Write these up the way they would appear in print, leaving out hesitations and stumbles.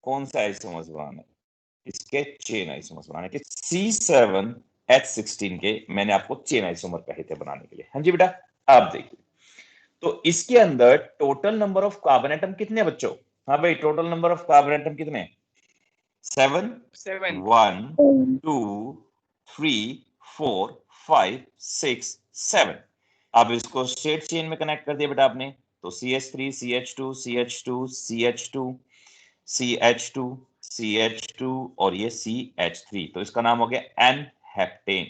कौन सा आइसोमर्स बनाना है, इसके चेन आइसोमर्स बनाने के। C7H16 के मैंने आपको चेन आइसोमर कहे थे बनाने के लिए। हाँ जी बेटा, आप देखिए तो इसके अंदर total number of carbon atom कितने बच्चों? हाँ भाई, total number of carbon atom कितने? 7 1 2 3 4 5 6 7। अब इसको स्ट्रेट चेन में कनेक्ट कर दिया बेटा आपने, तो CH3 CH2 CH2 CH2 CH2 CH2 और ये CH3, तो इसका नाम हो गया N हेप्टेन।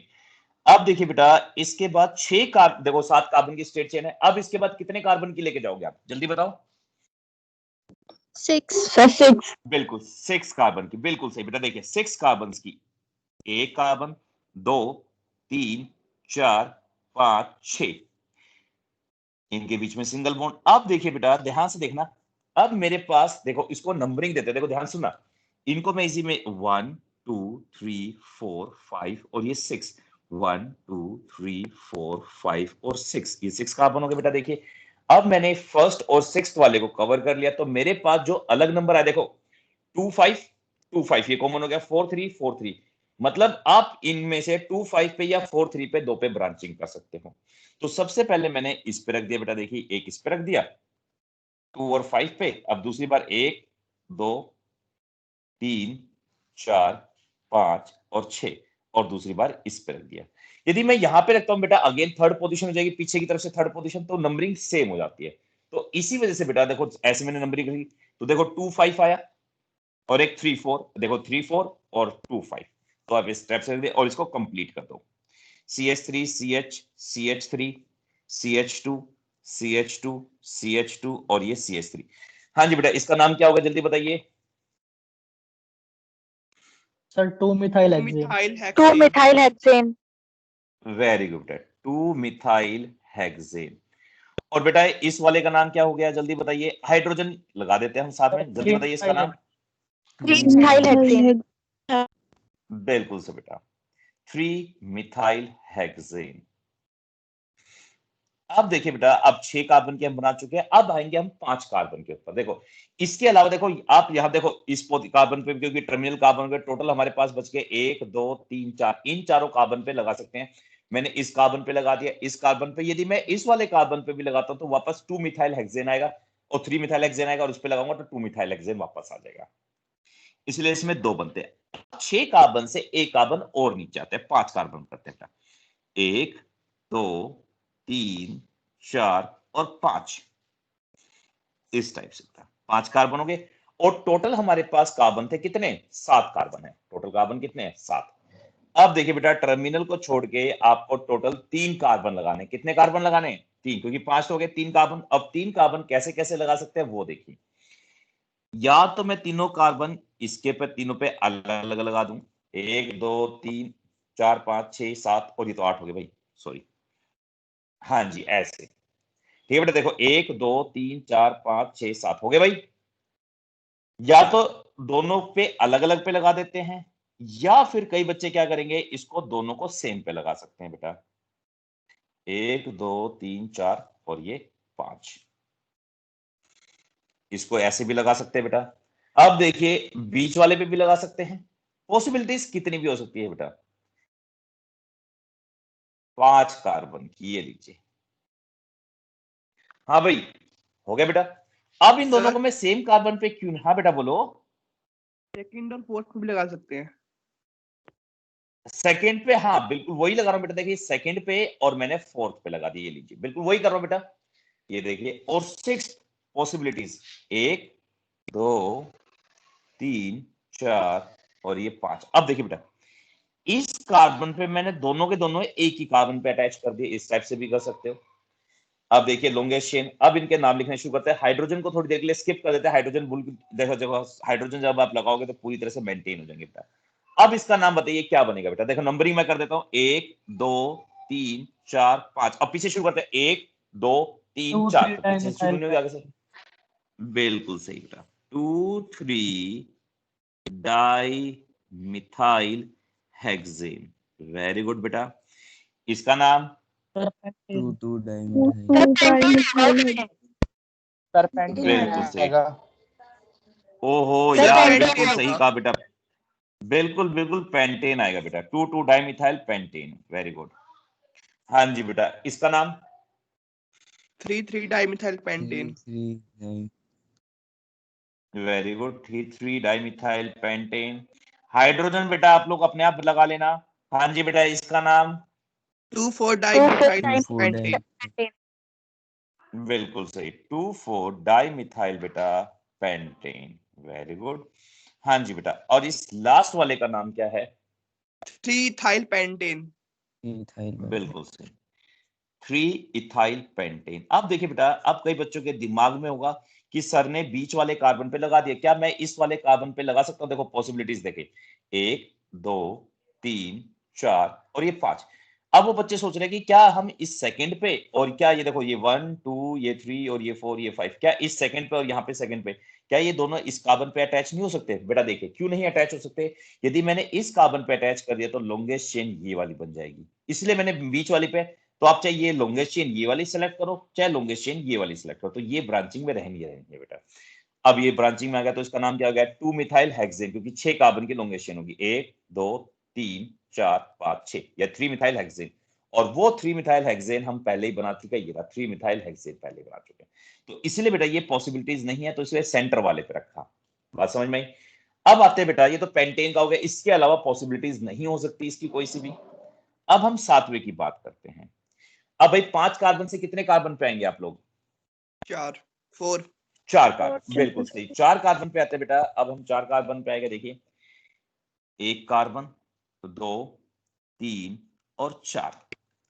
अब देखिए बेटा इसके बाद 6 कार्बन, देखो 7 कार्बन की स्ट्रेट चेन है, अब इसके बाद कितने कार्बन की लेके जाओगे आप, जल्दी बताओ। 6 बिल्कुल 6 कार्बन की, बिल्कुल सही बेटा। देखिए 6 कार्बन की, 1 कार्बन 2 3 4 5 6, इनके बीच में सिंगल बॉन्ड। अब देखिए बेटा ध्यान से देखना, अब मेरे पास देखो इसको नंबरिंग देते हैं, देखो ध्यान सुनना, इनको मैं इजी में 1 2 3 4 5 और ये 6, 1 2 3 4 5 और 6, ये 6 कार्बन हो गए बेटा। देखिए अब मैंने फर्स्ट और सिक्स्थ वाले को कवर कर लिया, तो मेरे पास जो अलग नंबर आया देखो 2 5 2 5, ये कॉमन हो गया, 4 3 4 3, मतलब आप इनमें से 2 5 पे या 4 3 पे 2 पे ब्रांचिंग कर सकते हो। तो सबसे पहले मैंने इस पे रख दिया बेटा, देखिए एक इस पे रख दिया 2 और 5 पे, अब दूसरी बार 1 2 3 4 5 और 6, और दूसरी बार इस पे रख दिया। यदि मैं यहां पे रखता हूं बेटा, अगेन थर्ड पोजीशन हो जाएगी, पीछे की तरफ से थर्ड पोजीशन, तो नंबरिंग सेम हो जाती है। तो इसी वजह से बेटा देखो ऐसे मैंने नंबरिंग रखी, तो देखो 2 5 आया और एक 3 4, देखो 3 4 और 2 5, तो आप इस स्टेप से रख दिया और इसको कंप्लीट कर दो। CH3 CH CH3 CH2 CH2 CH2 और ये CH3। हाँ जी बेटा, इसका नाम क्या होगा जल्दी बताइए। Sir 2 methyl hexane. Very good, 2 methyl hexane. और बेटा इस वाले का नाम क्या हो गया जल्दी बताइए, हाइड्रोजन लगा देते हैं हम साथ में, जल्दी बताइए इसका नाम। 3 मिथाइल हेक्सेन। बिल्कुल से बेटा, 3 मिथाइल हेक्सेन। अब देखिए बेटा, अब 6 कार्बन के हम बना चुके हैं, अब आएंगे हम 5 कार्बन के ऊपर। देखो इसके अलावा देखो आप यहां देखो इस कार्बन पे, क्योंकि टर्मिनल कार्बन के टोटल हमारे पास बच गए 1 2 3 4, इन चारों कार्बन पे लगा सकते हैं। मैंने इस कार्बन पे लगा दिया, इस कार्बन पे, यदि मैं इस वाले कार्बन पे भी लगाता हूं तो वापस 2 मिथाइल हेक्सेन आएगा और 3 मिथाइल हेक्सेन आएगा, और उस पे लगाऊंगा तो 2 मिथाइल हेक्सेन वापस आ जाएगा, इसलिए इसमें 2 बनते हैं। 6 कार्बन से एक कार्बन और नीचे आते हैं, 5 कार्बन करते हैं। 1 2 3 4 और 5, इस टाइप से 5 कार्बन हो गए, और टोटल हमारे पास कार्बन थे कितने, 7 कार्बन है। टोटल कार्बन कितने हैं, 7। अब देखिए बेटा टर्मिनल को छोड़ के आपको टोटल 3 कार्बन लगाने, कितने कार्बन लगाने, 3, क्योंकि 5 हो गए, 3 कार्बन। अब 3 कार्बन कैसे कैसे लगा सकते हैं वो देखिए, या तो मैं तीनों कार्बन इसके पे तीनों पे अलग अलग लगा दूं, 1 2 3 4 5 6 7, और ये तो 8 हो गए भाई, सॉरी, हाँ जी ऐसे, ठीक है बेटा। देखो 1 2 3 4 5 6 7 हो गए भाई। या तो दोनों पे अलग अलग पे लगा देते हैं, या फिर कई बच्चे क्या करेंगे, इसको दोनों को सेम पे लगा सकते हैं बेटा, 1 2 3 4 और ये 5, इसको ऐसे भी लगा सकते हैं बेटा। अब देखिए बीच वाले पे भी लगा सकते हैं, पॉसिबिलिटीज कितनी भी हो सकती है बेटा, 5 कार्बन की, ये लीजिए। हाँ भाई हो गया बेटा। अब इन दोनों को मैं सेम कार्बन पे क्यों, हाँ बेटा बोलो। सेकंड और फोर्थ पे भी लगा सकते हैं। सेकंड पे, हाँ बिल्कुल वही लगा रहा हूं बेटा, देखिए सेकंड पे और मैंने फोर्थ पे लगा दी, ये लीजिए बिल्कुल वही कर रहा हूं बेटा, ये देखिए। और 6 पॉसिबिलिटीज, 1 2 3 4 और ये 5। अब देखिए बेटा इस कार्बन पे मैंने दोनों के दोनों एक ही कार्बन पे अटैच कर दिए, इस टाइप से भी कर सकते हो। अब देखिए लॉन्गेस्ट चेन, अब इनके नाम लिखने शुरू करते हैं। हाइड्रोजन को थोड़ी देर के लिए स्किप कर देते हैं, हाइड्रोजन भूल, देखो देखो हाइड्रोजन जब आप लगाओगे तो पूरी तरह से मेंटेन हो जाएंगे बेटा। अब इसका नाम बताइए क्या बनेगा बेटा, देखो नंबरिंग मैं कर देता हूं, 1 2 3 4 5, अब पीछे शुरू करते हैं, 1 2 3 4, तो पीछे से शुरू नहीं होगा, आगे से। बिल्कुल सही बेटा, 2 3 di methyl hexane, very good बेटा। इसका नाम 2 2 डाइमिथाइल। बिल्कुल सही, ओहो सर, यार पेंटेन बिल्कुल सही होगा। कहा बेटा, बिल्कुल बिल्कुल पेंटेन आएगा बेटा, 2 डाइमिथाइल पेंटेन, वेरी गुड। हाँ जी बेटा, इसका नाम 3 dimethyl three pentane. three nine very good, 3 dimethyl pentane. Hydrogen बेटा आप लोग अपने आप लगा लेना। हाँ जी बेटा, इसका नाम 2 2,4 डाइमिथाइल 2,4 पेंटेन। बिल्कुल सही, 2,4 डाइमिथाइल बेटा पेंटेन, वेरी गुड। हाँ जी बेटा, और इस लास्ट वाले का नाम क्या है? 3 इथाइल पेंटेन। ethyl बिल्कुल सही, 3 इथाइल पेंटेन। अब देखिए बेटा, अब कई बच्चों के दिमाग में होगा कि सर ने बीच वाले कार्बन पे लगा दिया, क्या मैं इस वाले कार्बन पे लगा सकता हूं? देखो पॉसिबिलिटीज देखिए, 1 2 3 4 और ये 5। अब वो बच्चे सोच रहे हैं कि क्या हम इस सेकंड पे, और क्या ये देखो, ये 1 2 ये 3 और ये 4 ये 5, क्या इस सेकंड पे और यहाँ पे सेकंड पे, क्या ये दोनों इस कार्बन पे अटैच नहीं हो सकते? बेटा देखिए, क्यों नहीं अटैच हो सकते? यदि मैंने इस कार्बन पे अटैच कर दिया तो लॉन्गेस्ट चेन ये वाली बन जाएगी, इसलिए मैंने बीच वाली पे। तो आप चाहे ये लॉन्गेस्ट चेन ये वाली सेलेक्ट करो, चाहे लॉन्गेस्ट चेन ये वाली सेलेक्ट करो, तो ये ब्रांचिंग में रहेंगी रहेंगे बेटा। अब ये ब्रांचिंग में आ गया तो इसका नाम क्या हो गया? 2 मिथाइल हेक्सेन, क्योंकि 6 कार्बन की लॉन्गेस्ट चेन होगी, 1 2 3 4 5 6, या 3 मिथाइल हेक्सेन। और वो 3 मिथाइल हेक्सेन हम पहले ही बना चुके हैं, ये रहा 3 मिथाइल हेक्सेन पहले बना चुके हैं। तो इसलिए बेटा ये पॉसिबिलिटीज नहीं है, तो इसलिए सेंटर वाले पे रखा। बात समझ में आई? अब आते हैं बेटा, ये तो पेंटेन का हो गया, इसके अलावा पॉसिबिलिटीज नहीं हो सकती इसकी कोई सी भी। अब हम सातवें की बात करते हैं। अब भाई 5 कार्बन से कितने कार्बन पे आएंगे आप लोग? 4 4 कार्बन, बिल्कुल सही, 4 कार्बन पे आते हैं बेटा। अब हम 4 कार्बन पे आएंगे, देखिए 1 कार्बन, 2 3 और 4।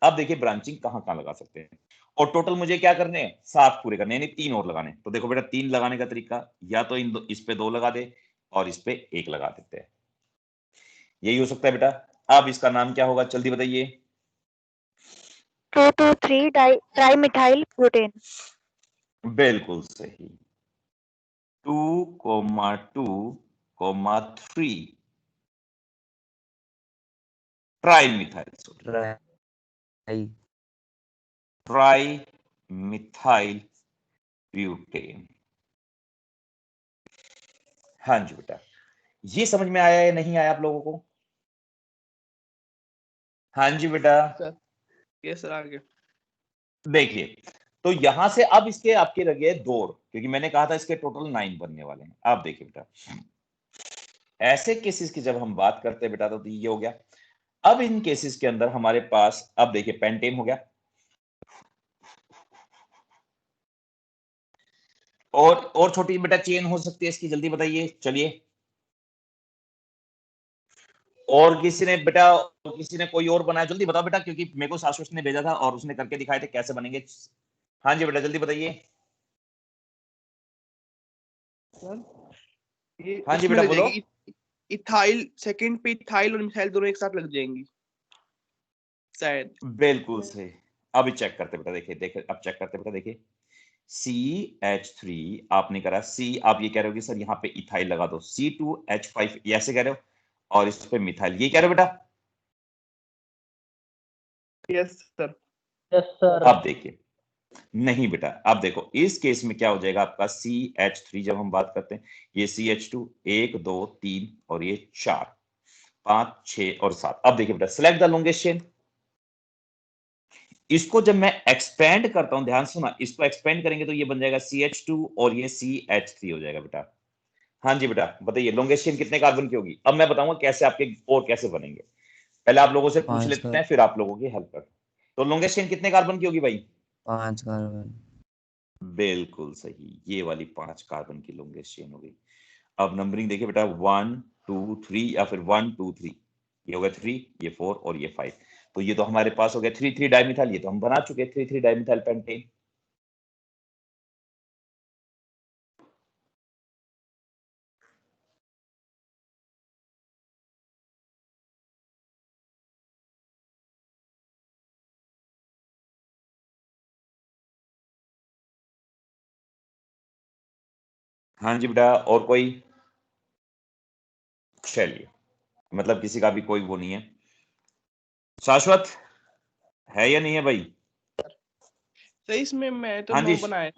अब देखिए ब्रांचिंग कहां कहां लगा सकते हैं, और टोटल मुझे क्या करने हैं? 7 पूरे करने, यानी 3 और लगाने। तो देखो बेटा, 3 लगाने का तरीका, या तो इस पे 2 लगा दे और इस पे 1 लगा देते हैं, यही हो सकता है बेटा। अब इसका नाम क्या होगा, जल्दी बताइए। 2,2,3 ट्राइमिथाइल प्रोटेन। बिल्कुल सही, 2,2,3 trimethyl sodium, try tri methyl butane. हाँ जी बेटा, ये समझ में आया या नहीं आया आप लोगों को? हाँ जी बेटा, सर। ये सर आगे। देखिए, तो यहां से अब इसके आपके लगे 2, क्योंकि मैंने कहा था इसके टोटल 9 बनने वाले हैं। अब देखिए बेटा, ऐसे केसेस की जब हम बात करते हैं बेटा, तो ये हो गया। अब इन केसेस के अंदर हमारे पास, अब देखिए पेंटेन हो गया, और छोटी बेटा चेन हो सकती है इसकी, जल्दी बताइए, चलिए। और किसी ने बेटा, किसी ने कोई और बनाया, जल्दी बताओ बेटा, क्योंकि मेरे को शाश्वत ने भेजा था और उसने करके दिखाए थे कैसे बनेंगे। हाँ जी बेटा, जल्दी बताइए। सर ये हाँ जी इसमें बेटा लग बोलो। जाएगी। इथाइल सेकंड पे इथाइल और मिथाइल दोनों एक साथ लग जाएंगी शायद। बिल्कुल सही। अभी चेक करते बेटा, देखिए देखिए, अब चेक करते बेटा, देखिए CH3 आपने करा, सी आप ये कह रहे हो कि सर यहाँ पे इथाइल लगा दो, C2H5 ये ऐसे कह रहे हो, और इस पे मिथाइल ये कह रहे हो बेटा। Yes sir. Yes sir. अब देखिए, नहीं बेटा, अब देखो इस केस में क्या हो जाएगा आपका, CH3 जब हम बात करते हैं, ये CH2 1 2 3 और ये 4 5 6 और 7। अब देखिए बेटा, सिलेक्ट द लॉन्गेस्ट चेन। इसको जब मैं एक्सपेंड करता हूं, ध्यान सुना, इसको एक्सपेंड करेंगे तो ये बन जाएगा CH2 और ये CH3 हो जाएगा बेटा। हाँ जी बेटा, बताइए लॉन्गेस्ट चेन कितने कार्बन की होगी? अब मैं बताऊंगा कैसे आपके और कैसे बनेंगे। पहले आप लोगों से पूछ 5 लेते हैं, फिर आप लोगों की हेल्प करते हैं। तो लॉन्गेस्ट चेन कितने कार्बन की होगी भाई? 5 कार्बन बिल्कुल सही, ये वाली 5 कार्बन की लॉन्गेस्ट चेन होगी। अब नंबरिंग देखिए बेटा, 1 2 3 या फिर 1 2 3, ये हो गया 3, ये 4 और ये 5। तो ये तो हमारे पास हो गया 3 डाइमिथाइल, ये तो हम बना चुके 3 डाइमिथाइल पेंटेन। हाँ जी बेटा, और कोई? चलिए, मतलब किसी का भी कोई वो नहीं है, शाश्वत है या नहीं है भाई? सर इसमें मैं तो हाँ 9 जी, बनाए,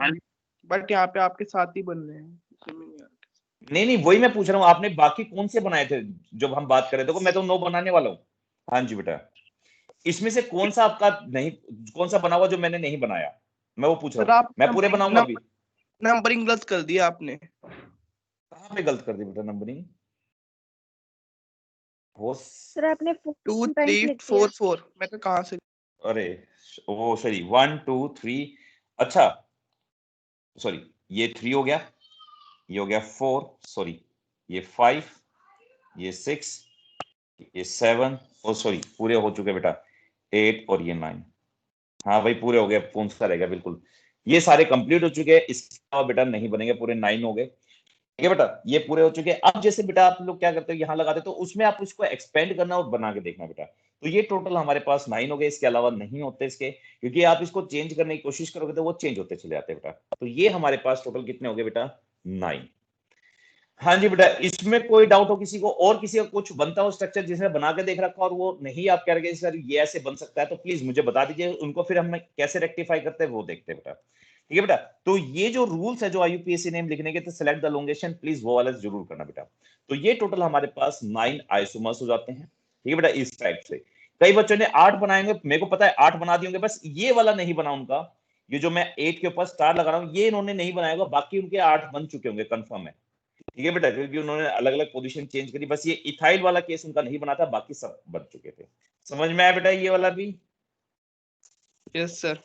बट यहाँ पे आपके साथ ही बन रहे हैं, इसमें नहीं आ रहा। नहीं नहीं, वही मैं पूछ रहा हूँ, आपने बाकी कौन से बनाए थे जब हम बात करें? देखो मैं तो 9 बनाने वाला हूँ। हाँ जी बेटा, इसमें से कौन सा आपका नहीं, कौन सा बना हुआ जो मैंने नहीं बनाया, मैं वो पूछ रहा सर हूँ। आप मैं पूरे बनाऊंगा अभी। नंबरिंग गलत कर दिया आपने। कहाँ पे गलत कर दी बेटा नंबरिंग? वो सर आपने 2 14 टाइम्स 3 लिख दिया। 4 4 मैं तो कहाँ से। अरे वो सॉरी 1 2 3, अच्छा सॉरी, ये 3 हो गया, ये हो गया 4, सॉरी ये 5, ये 6, ये 7, और सॉरी पूरे हो चुके बेटा 8 और ये 9। हाँ भाई पूरे हो गए, कौन सा रहेगा? बिल्कुल ये सारे कंप्लीट हो चुके हैं, इसके अलावा बेटा नहीं बनेंगे, पूरे 9 हो गए। ठीक है बेटा, ये पूरे हो चुके हैं। अब जैसे बेटा आप लोग क्या करते हो, यहाँ लगाते तो उसमें आप उसको एक्सपेंड करना और बना के देखना बेटा। तो ये टोटल हमारे पास 9 हो गए, इसके अलावा नहीं होते इसके, क्योंकि आप इसको चेंज करने की कोशिश करोगे तो वो चेंज होते चले जाते हैं बेटा। तो ये हमारे पास टोटल कितने हो गए बेटा? 9। हाँ जी बेटा, इसमें कोई डाउट हो किसी को, और किसी का कुछ बनता हो स्ट्रक्चर जिसने बना के देख रखा और वो नहीं आप कह रहे सर ये ऐसे बन सकता है, तो प्लीज मुझे बता दीजिए, उनको फिर हम कैसे रेक्टिफाई करते हैं वो देखते हैं बेटा। ठीक है बेटा, तो ये जो रूल्स है जो आईयूपीएसी नेम लिखने के, तो सिलेक्ट द लोंगेशन, प्लीज वो वाला जरूर करना बेटा। तो ये टोटल हमारे पास 9 आइसोमर्स हो जाते हैं। ठीक है बेटा, इस टाइप से कई बच्चों ने 8 बनाएंगे, मेरे को पता है 8 बना दिए होंगे, बस ये वाला नहीं बना उनका, ये जो मैं 8 के ऊपर स्टार लगा रहा हूं ये इन्होंने नहीं बनाया होगा, बाकी उनके 8 बन चुके होंगे कंफर्म है। ठीक है बेटा, क्योंकि उन्होंने अलग अलग पोजीशन चेंज करी, बस ये इथाइल वाला केस उनका नहीं बना था, बाकी सब बन चुके थे। समझ में आया बेटा ये वाला भी? Yes sir.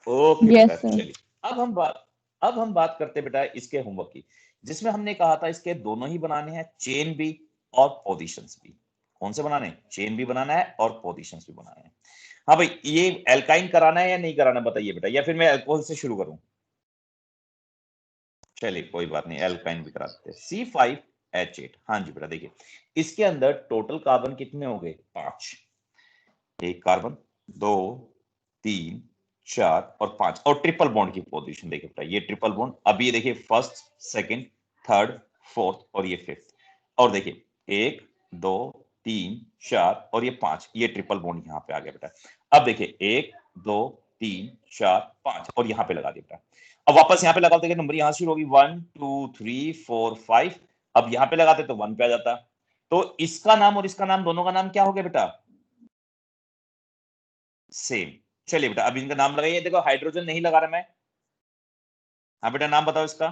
ओके Yes, बेटा sir. चलिए, अब हम बात करते बेटा इसके होमवर्क की, जिसमें हमने कहा था इसके दोनों ही बनाने हैं, चेन भी और पोजीशंस भी। कौन से बनाने हैं? चेन भी बनाना है और पोजीशंस भी बनाना है। हाँ भाई, ये एल्काइन कराना है या नहीं कराना बताइए बेटा, या फिर मैं अल्कोहल से शुरू करूं? चलिए कोई बात नहीं, एल्काइन भी करा देते हैं। C5H8, हाँ जी बेटा देखिए, इसके अंदर टोटल कार्बन कितने हो गए? 5। एक कार्बन, 2, 3, 4 और 5, और ट्रिपल बॉन्ड की पोजीशन देखिए बेटा, ये ट्रिपल बॉन्ड, अब ये देखिए फर्स्ट, सेकंड, थर्ड, फोर्थ और ये फिफ्थ, और देखिए 1 2 3 4 और ये 5, ये ट्रिपल बॉन्ड यहाँ पे आ गया बेटा। अब देखिए 1 2 3 4 5 और यहाँ पे लगा दिया बेटा। अब वापस यहाँ पे लगाओ, देखिए नंबर यहाँ से शुरू होगी 1 2 3 4 5, अब यहाँ पे लगाते तो 1 पे आ जाता। तो इसका नाम और इसका नाम, दोनों का नाम क्या हो गया बेटा? सेम। चलिए बेटा अब इनका नाम लगाइए, देखो हाइड्रोजन नहीं लगा रहा मैं। हाँ बेटा नाम बताओ इसका।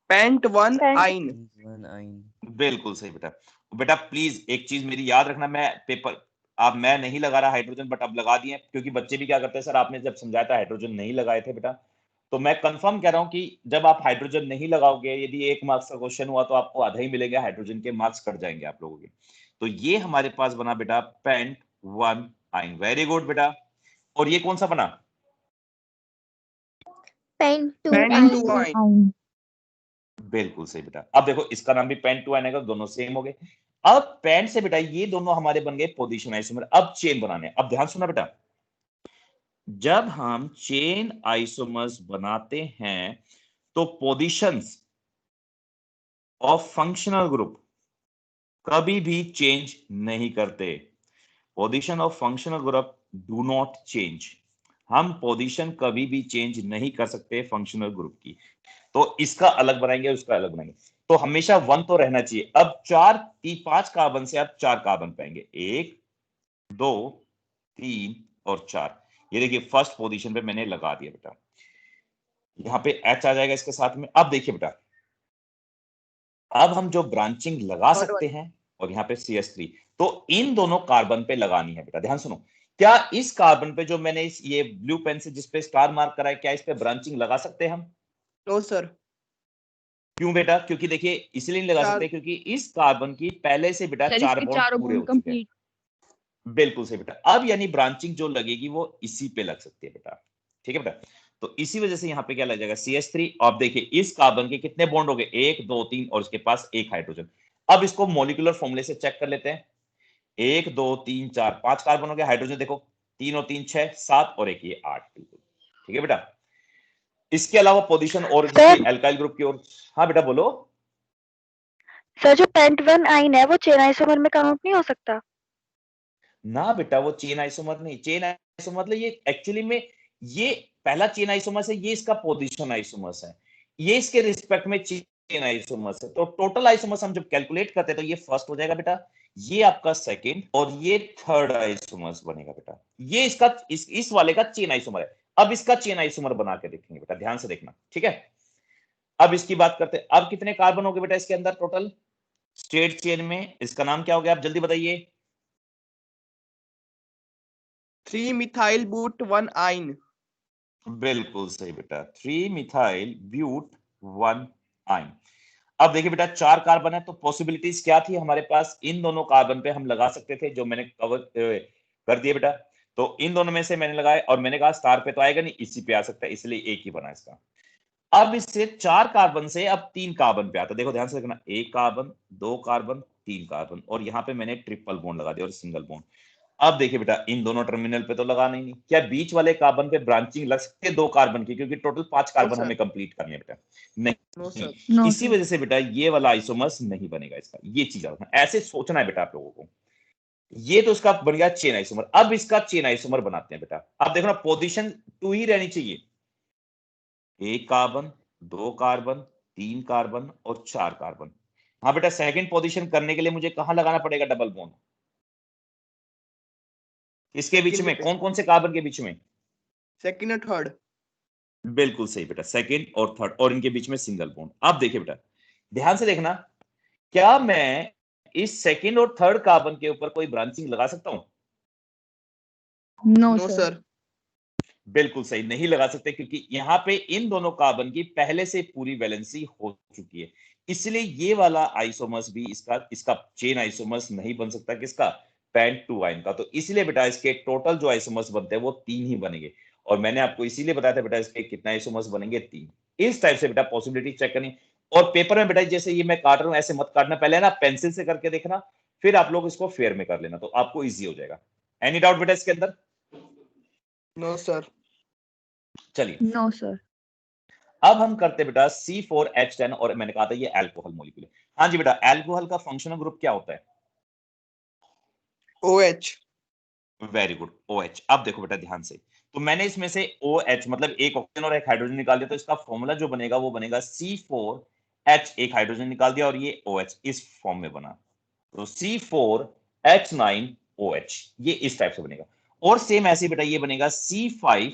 Paint 1 paint. आइन। One yne. बिल्कुल सही बेटा। बेटा प्लीज एक चीज मेरी याद रखना, मैं पेपर, अब मैं नहीं लगा रहा हाइड्रोजन, बट अब लगा दिए, क्योंकि बच्चे भी क्या करते हैं, सर आपने जब समझाया था हाइड्रोजन नहीं लगाए थे बेटा, तो मैं कंफर्म कह रहा हूं कि जब आप हाइड्रोजन नहीं लगाओगे, यदि 1 मार्क्स का क्वेश्चन हुआ तो आपको आधा ही मिलेगा, हाइड्रोजन के मार्क्स कट जाएंगे आप लोगों के। तो ये हमारे पास बना बेटा पेंट 1 आइन, वेरी गुड बेटा। और ये कौन सा बना? पेंट 2 पेंट आइन। 2 आइन। बिल्कुल सही बेटा। अब देखो इसका नाम भी पेंट 2 आएगा, दोनों सेम हो गए। अब पेंट से बेटा ये दोनों हमारे बन गए पोजीशन आइसोमर। अब चेन बनाने, अब ध्यान सुना बेटा, जब हम चेन आइसोमर्स बनाते हैं तो पोजीशंस ऑफ फंक्शनल ग्रुप कभी भी चेंज नहीं करते। Position of functional group do not change. हम पोजीशन कभी भी चेंज नहीं कर सकते फंक्शनल ग्रुप की। तो इसका अलग बनाएंगे, उसका अलग बनाएंगे, तो हमेशा 1 तो रहना चाहिए। अब 5 कार्बन से अब 4 कार्बन पाएंगे, 1 2 3 और 4। ये देखिए फर्स्ट पोजीशन पे मैंने लगा दिया बेटा, यहां पे H आ जाएगा इसके साथ में। अब देखिए बेटा, अब हम जो ब्रांचिंग लगा सकते हैं, और यहाँ पे CH3, तो इन दोनों कार्बन पे लगानी है बेटा। ध्यान सुनो, क्या इस कार्बन पे जो मैंने इस ये ब्लू पेन से जिसपे स्टार मार्क करा है, क्या इस पे ब्रांचिंग लगा सकते हैं हम? No sir. क्यों बेटा? क्योंकि देखिए इसलिए नहीं लगा सकते क्योंकि इस कार्बन की पहले से बेटा सर 4 इसके बॉन्ड चारों पूरे हो बॉन्ड चुके हैं। कंप्लीट। बिल्कुल सही बेटा। अब यानी ब्रांचिंग जो लगेगी वो इसी पे लग सकती है बेटा। ठीक है बेटा, तो इसी वजह से यहाँ पे क्या लग जाएगा? CH3। अब देखिए इस कार्बन के कितने बॉन्ड हो गए? 1 2 3 और इसके पास एक हाइड्रोजन। अब इसको मॉलिक्यूलर फॉर्मूले से चेक कर लेते हैं। 1 2 3 4 5 कार्बन हो गए, हाइड्रोजन देखो 3 और 3 6 7 और एक ये 8। ठीक है बेटा, इसके अलावा पोजीशन और सर। किसी एल्काइल ग्रुप की ओर। हाँ बेटा बोलो। सर जो पेंट 1 आइन है वो चेन आइसोमर में काउंट नहीं हो सकता? ना बेटा, वो चेन आइसोमर नहीं, चेन आइसोमर मतलब ये एक्चुअली में ये पहला चेन आइसोमर है, ये इसका पोजीशन आइसोमर है। ये इसके रिस्पेक्ट में चेन आइसोमर्स है। तो टोटल आइसोमर्स हम जब कैलकुलेट करते हैं तो ये फर्स्ट हो जाएगा बेटा, ये आपका सेकंड और ये थर्ड आइसोमर्स बनेगा बेटा। ये इसका इस वाले का चेन आइसोमर है। अब इसका चेन आइसोमर बना के देखेंगे बेटा, ध्यान से देखना, ठीक है। अब इसकी बात करते हैं, अब कितने कार्बन हो गए बेटा इसके अंदर टोटल स्ट्रेट चेन में? इसका नाम क्या हो गया आप जल्दी बताइए। 3 मिथाइल बूट 1 आइन। बिल्कुल सही बेटा, 3 मिथाइल ब्यूट 1 आइन। अब देखिए बेटा 4 कार्बन है, तो पॉसिबिलिटीज क्या थी हमारे पास? इन दोनों कार्बन पे हम लगा सकते थे, जो मैंने कवर कर दिए बेटा। तो इन दोनों में से मैंने लगाए और मैंने कहा स्टार पे तो आएगा नहीं, इसी पे आ सकता है, इसलिए एक ही बना इसका। अब इससे 4 कार्बन से अब 3 कार्बन पे आता है। देखो ध्यान से देखना, 1 कार्बन, 2 कार्बन, 3 कार्बन, और यहाँ पे मैंने ट्रिपल बॉन्ड लगा दिया और सिंगल बॉन्ड। अब देखिए बेटा इन दोनों टर्मिनल पे तो लगाना ही नहीं, क्या बीच वाले कार्बन पे ब्रांचिंग लग सकती है 2 कार्बन की? क्योंकि टोटल 5 कार्बन sir. हमें कंप्लीट करने बेटा, नो नहीं। सर। नो इसी वजह से बेटा ये वाला आइसोमर्स नहीं बनेगा इसका। ये चीज ऐसे सोचना है बेटा आप लोगों को। ये तो इसका बन गया चेन आइसोमर। अब इसका चेन आइसोमर बनाते हैं बेटा। अब देखो ना, पोजीशन 2 ही रहनी चाहिए। 1 कार्बन, 2 कार्बन, 3 कार्बन और 4 कार्बन। हाँ बेटा, सेकंड पोजीशन करने के लिए मुझे कहां लगाना पड़ेगा डबल बॉन्ड? इसके बीच में, कौन कौन से कार्बन के बीच में? सेकंड और थर्ड। बिल्कुल सही बेटा, सेकंड और थर्ड, और इनके बीच में सिंगल बॉन्ड। अब देखिए बेटा ध्यान से देखना, क्या मैं इस सेकंड और थर्ड कार्बन के ऊपर कोई ब्रांचिंग लगा सकता हूं? No no sir. सर। बिल्कुल सही, नहीं लगा सकते, क्योंकि यहां पे इन दोनों कार्बन की पहले से पूरी वैलेंसी हो चुकी है। इसलिए ये वाला आइसोमर्स भी इसका चेन आइसोमर्स नहीं बन सकता किसका? पेंट 2 आयन का। तो इसलिए बेटा इसके टोटल जो आइसोमर्स बनते हैं वो 3 ही बनेंगे। और मैंने आपको इसीलिए बताया था बेटा इसके कितने आइसोमर्स बनेंगे? 3। इस टाइप से बेटा पॉसिबिलिटी चेक करनी। और पेपर में बेटा जैसे ये मैं काट रहा हूं ऐसे मत काटना, पहले ना पेंसिल से करके देखना, फिर आप लोग इसको फेयर में कर लेना, तो आपको ईजी हो जाएगा। एनी डाउट बेटा इसके अंदर? No sir. चलिए नो सर। अब हम करते बेटा C4H10, और मैंने कहा था ये अल्कोहल मॉलिक्यूल है। हाँ जी बेटा, अल्कोहल का फंक्शनल ग्रुप क्या होता है? OH। Very good, OH। अब देखो बेटा ध्यान से, तो मैंने इसमें से OH मतलब एक ऑक्सीजन और एक हाइड्रोजन निकाल दिया, तो इसका फॉर्मूला जो बनेगा वो बनेगा C4H, एक हाइड्रोजन निकाल दिया और ये OH इस फॉर्म में बना, तो C4H9OH, ये इस टाइप से बनेगा। और सेम ऐसे बेटा ये बनेगा C5,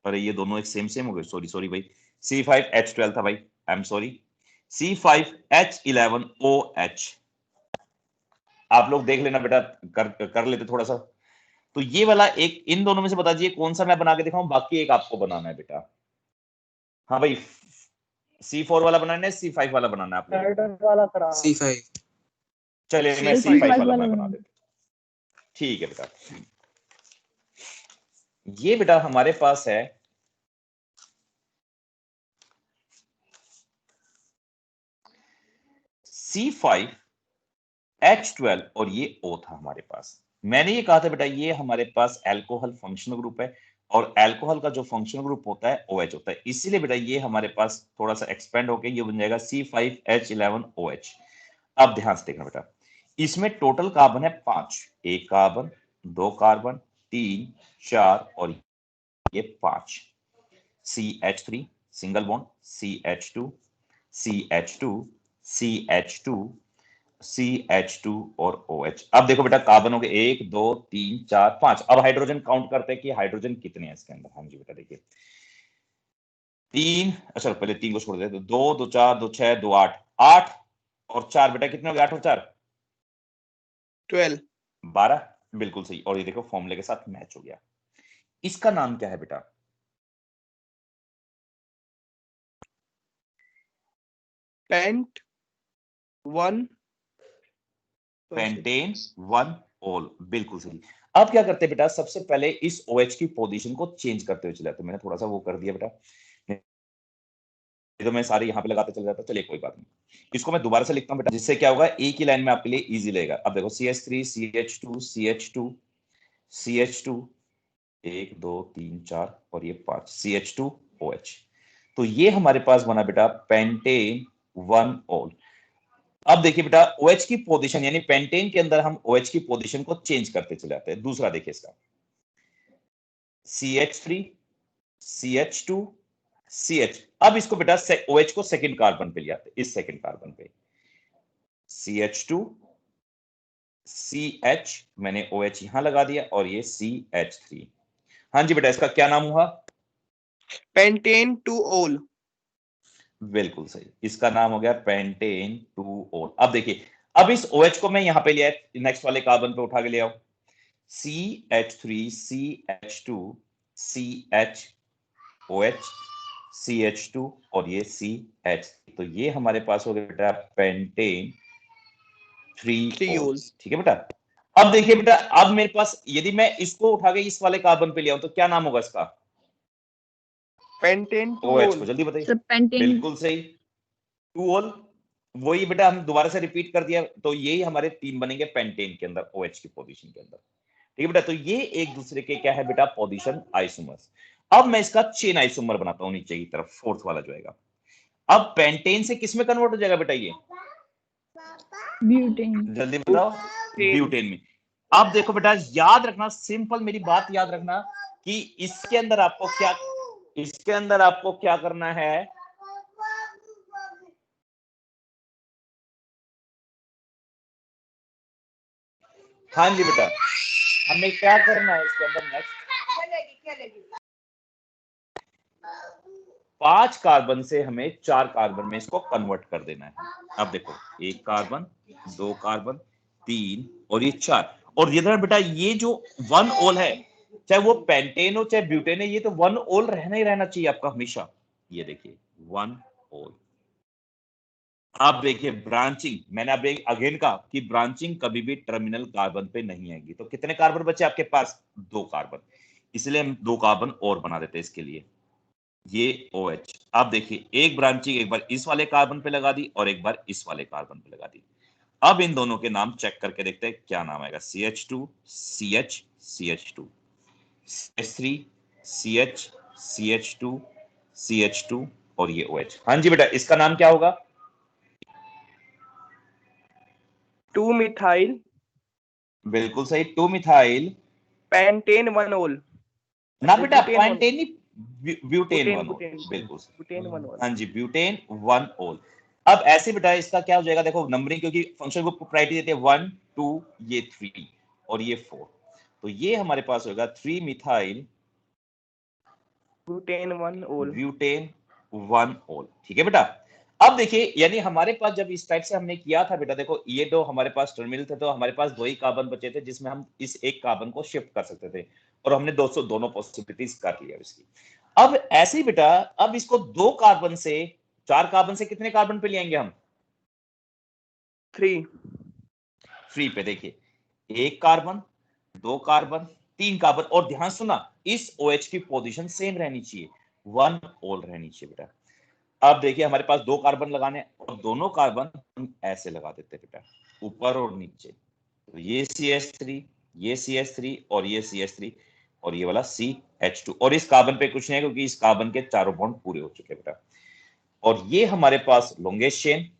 अरे ये दोनों एक सेम हो गए, सॉरी भाई, C5H12 था भाई, आई एम सॉरी, C5H11OH। आप लोग देख लेना बेटा, कर लेते थोड़ा सा। तो ये वाला एक, इन दोनों में से बता दीजिए कौन सा मैं बना के दिखाऊं, बाकी एक आपको बनाना है बेटा। हाँ भाई, C4 वाला बनाना है, C5 वाला बनाना है आप लोगों को? थर्ड वाला करा। C5। चलिए मैं C5 C5 वाला मैं बना देता हूं। ठीक है बेटा, ये बेटा हमारे पास है C5H12 और ये O था हमारे पास। मैंने ये कहा था बेटा ये हमारे पास अल्कोहल फंक्शनल ग्रुप है, और अल्कोहल का जो फंक्शनल ग्रुप होता है OH होता है, इसीलिए बेटा ये हमारे पास थोड़ा सा एक्सपेंड होके ये बन जाएगा C5H11OH। अब ध्यान से देखना बेटा, इसमें टोटल कार्बन है 5, 1 कार्बन, 2 कार्बन, 3, 4 और ये 5। CH3 single bond, CH2, CH2, CH2, CH2 और OH। अब देखो बेटा कार्बन हो गए 1 2 3 4 5। अब हाइड्रोजन काउंट करते हैं कि हाइड्रोजन कितने हैं इसके अंदर। हाँ जी बेटा देखिए, 3, अच्छा पहले 3 को छोड़ दे, तो 2 2 4 2 6 2 8, 8 और 4 बेटा कितने हो गए? 8 और 4 12। 12, बिल्कुल सही। और ये देखो फॉर्मूले के साथ मैच हो गया। इसका नाम क्या है बेटा? पेंट 1 पेंटेन 1 ऑल, बिल्कुल सही। अब क्या करते हैं बेटा, सबसे पहले इस OH की पोजीशन को चेंज करते हुए चले जाते हैं। मैंने थोड़ा सा वो कर दिया बेटा, तो मैं सारे यहाँ पे लगाते चले जाता। चलिए कोई बात नहीं, इसको मैं दोबारा से लिखता हूँ बेटा, जिससे क्या होगा एक ही लाइन में आपके लिए इजी रहेगा। अब देखो CH3 CH2 CH2 CH2, 1 2 3 4 और ये 5 CH2 OH। तो ये हमारे पास बना बेटा पेंटेन 1 ऑल। अब देखिए बेटा OH की पोजीशन, यानी पेंटेन के अंदर हम OH की पोजीशन को चेंज करते चले जाते हैं। दूसरा देखिए इसका CH3 CH2 CH। अब इसको बेटा OH को सेकंड कार्बन पे ले आते, इस सेकंड कार्बन पे CH2 CH, मैंने OH यहां लगा दिया और ये CH3। हाँ जी बेटा, इसका क्या नाम हुआ? पेंटेन 2 ओल। बिल्कुल सही, इसका नाम हो गया पेंटेन 2-OL। अब देखिए, अब इस OH को मैं यहां पे लिया, नेक्स्ट वाले कार्बन पे उठा के ले आओ, CH3 CH2 CH OH CH2 और ये CH, तो ये हमारे पास हो गया बेटा पेंटेन 3 3 OL। ओल। ठीक है बेटा। अब देखिए बेटा, अब मेरे पास यदि मैं इसको उठा के इस वाले कार्बन पे ले आऊं तो क्या नाम होगा इसका? पेंटेन 2 OH ओल। को जल्दी बताइए। Sir pentane. बिल्कुल सही, 2-OL। वही बेटा, हम दोबारा से रिपीट कर दिया, तो यही हमारे तीन बनेंगे पेंटेन के अंदर, OH की पोजीशन के अंदर। ठीक है बेटा, तो ये एक दूसरे के क्या है बेटा, पोजीशन आइसोमर्स। अब मैं इसका चेन आइसोमर बनाता हूं नीचे की तरफ, फोर्थ वाला जो आएगा। अब पेंटेन से किस में कन्वर्ट हो जाएगा बेटा ये? ब्यूटेन। जल्दी बताओ। ब्यूटेन में। अब देखो बेटा, याद रखना, सिंपल मेरी बात याद रखना कि इसके अंदर आपको क्या करना है। हाँ जी बेटा, हमें क्या करना है इसके अंदर नेक्स्ट, 5 कार्बन से हमें 4 कार्बन में इसको कन्वर्ट कर देना है। अब देखो, 1 कार्बन, 2 कार्बन, 3 और ये 4। और इधर बेटा ये जो 1 ओल है, चाहे वो पेंटेन हो चाहे ब्यूटेन है, ये तो 1 ओल रहना ही रहना चाहिए आपका हमेशा। ये देखिए 1 ओल। आप देखिए ब्रांचिंग, मैंने अब अगेन कहा कि ब्रांचिंग कभी भी टर्मिनल कार्बन पे नहीं आएगी। तो कितने कार्बन बचे आपके पास? 2 कार्बन, इसलिए हम 2 कार्बन और बना देते हैं इसके लिए, ये OH। आप देखिए, एक ब्रांचिंग एक बार इस वाले कार्बन पे लगा दी और एक बार इस वाले कार्बन पे लगा दी। अब इन दोनों के नाम चेक करके देखते हैं क्या नाम आएगा। CH2 CH CH2 CH3 CH CH2 CH2 और ये OH। हाँ जी बेटा, इसका नाम क्या होगा? 2 मिथाइल बिल्कुल सही, 2 मिथाइल पेंटेन 1 ओल। ना बेटा, ब्यूटेन one- पेंटेन नहीं, ब्यूटेन 1 ओल। बुटेन बिल्कुल सही। बुटेन 1 ओल। हाँ जी, ब्यूटेन 1 ओल। अब ऐसे बेटा इसका क्या हो जाएगा, देखो नंबरिंग, क्योंकि फंक्शन को प्रायोरिटी देते हैं 1 2 ये 3 और ये 4, तो ये हमारे पास होगा 3 मिथाइल बुटेन 1 ओल। ब्यूटेन 1 ओल। ठीक है बेटा। अब देखिए, यानी हमारे पास जब इस टाइप से हमने किया था बेटा, देखो ये दो हमारे पास टर्मिनल थे, तो हमारे पास 2 ही कार्बन बचे थे जिसमें हम इस एक कार्बन को शिफ्ट कर सकते थे, और हमने दोनों पॉसिबिलिटीज कर लिया इसकी। अब ऐसे ही बेटा, अब इसको 2 कार्बन से 4 कार्बन से कितने कार्बन पे ले आएंगे हम? 3 फ्री पे। देखिए, 1 कार्बन, 2 कार्बन, 3 कार्बन, और ध्यान सुना, इस OH की पोजीशन सेम रहनी चाहिए, 1 ओल रहनी चाहिए बेटा। अब देखिए, हमारे पास 2 कार्बन लगाने, और दोनों कार्बन हम ऐसे लगा देते हैं बेटा, ऊपर और नीचे। तो ये CH3, ये CH3 और ये CH3 और ये वाला CH2, और इस कार्बन पे कुछ नहीं है क्योंकि इस कार्बन के चारों बॉन्ड पूरे हो चुके हैं बेटा। और ये हमारे पास लॉन्गेस्ट चेन,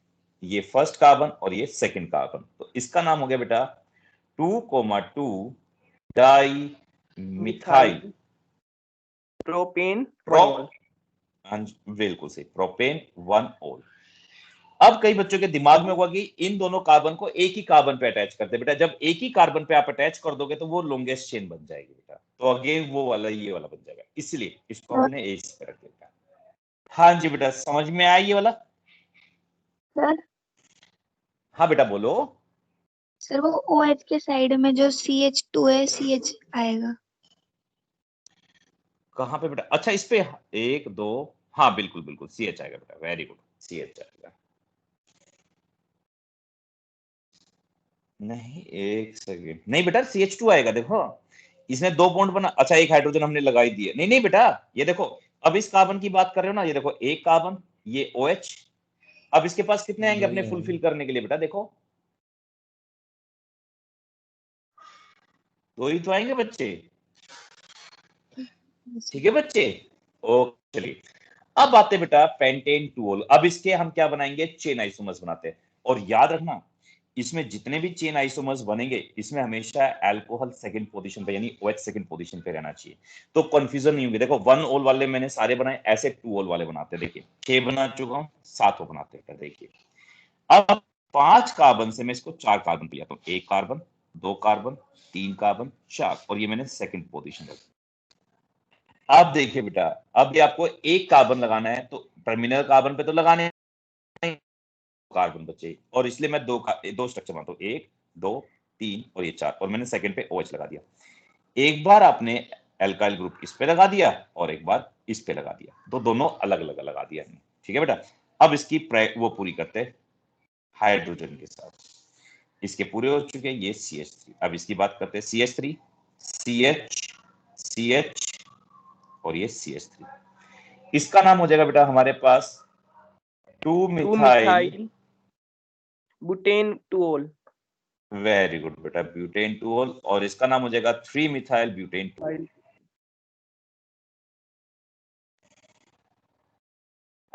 ये फर्स्ट कार्बन और ये सेकंड कार्बन, तो इसका नाम हो गया बेटा 2,2 डाई मिथाइल प्रोपेन 1 प्रो, ओल। बिल्कुल सही, प्रोपेन 1 ओल। अब कई बच्चों के दिमाग में होगा कि इन दोनों कार्बन को एक ही कार्बन पे अटैच करते हैं बेटा। जब एक ही कार्बन पे आप अटैच कर दोगे तो वो लॉन्गेस्ट चेन बन जाएगी बेटा, तो अगेन वो वाला ये वाला बन जाएगा, इसलिए इसको हमने ए से रख दिया। हाँ जी बेटा, समझ में आया ये वाला? सर हाँ बेटा बोलो। सर वो OH के साइड में जो CH2 है CH आएगा। कहाँ पे बेटा? अच्छा, इस पे 1 2, हाँ बिल्कुल बिल्कुल CH आएगा बेटा, वेरी गुड, CH आएगा। नहीं, एक सेकेंड, नहीं बेटा CH2 आएगा। देखो, इसने 2 बॉन्ड बना, अच्छा एक हाइड्रोजन हमने लगाई दिए, नहीं नहीं बेटा, ये देखो, अब इस कार्बन की बात कर रहे हो ना, ये देखो एक कार्बन, ये OH। अब इसके पास कितने आएंगे अपने फुलफिल करने के लिए बेटा? देखो, 2 ही तो आएंगे बच्चे। ठीक है बच्चे, ओके चलिए। अब आते बेटा पेंटेन 2 ओल। अब इसके हम क्या बनाएंगे? चेन आइसोमर्स बनाते हैं। और याद रखना, इसमें जितने भी चेन आइसोमर्स बनेंगे इसमें हमेशा अल्कोहल सेकंड पोजीशन पे यानी OH सेकंड पोजीशन पे रहना चाहिए, तो कंफ्यूजन नहीं होगी। देखो 1 ओल वाले मैंने सारे बनाए, ऐसे 2 ओल वाले बनाते हैं। देखिए 6 बना चुका हूं, 7 बनाते हैं। देखिए अब 5 कार्बन से मैं इसको 4 कार्बन पे जाता हूं, 1 कार्बन 2 कार्बन 3 कार्बन 4, और ये मैंने सेकंड पोजीशन रखा। अब देखिए बेटा, अब ये आपको 1 कार्बन लगाना है, तो टर्मिनल कार्बन पे तो लगाने कार्बन बचे, और इसलिए मैं दो स्ट्रक्चर बनाता हूं, 1 2 3 और ये 4, और मैंने सेकंड पे OH लगा दिया। एक बार आपने एल्काइल ग्रुप इस पे लगा दिया और एक बार इस पे लगा दिया, तो दोनों अलग अलग लगा दिया हमने। ठीक है बेटा, अब इसकी वो पूरी करते हैं हाइड्रोजन के साथ। इसके पूरे हो चुके हैं, ये CH3। अब इसकी बात करते हैं, CH3 CH CH और ये CH3। इसका नाम हो जाएगा बेटा हमारे पास 2 methyl butane tool. Very good बेटा, ब्यूटेन टूल, और इसका नाम हो जाएगा 3 मिथाइल ब्यूटेन टूल।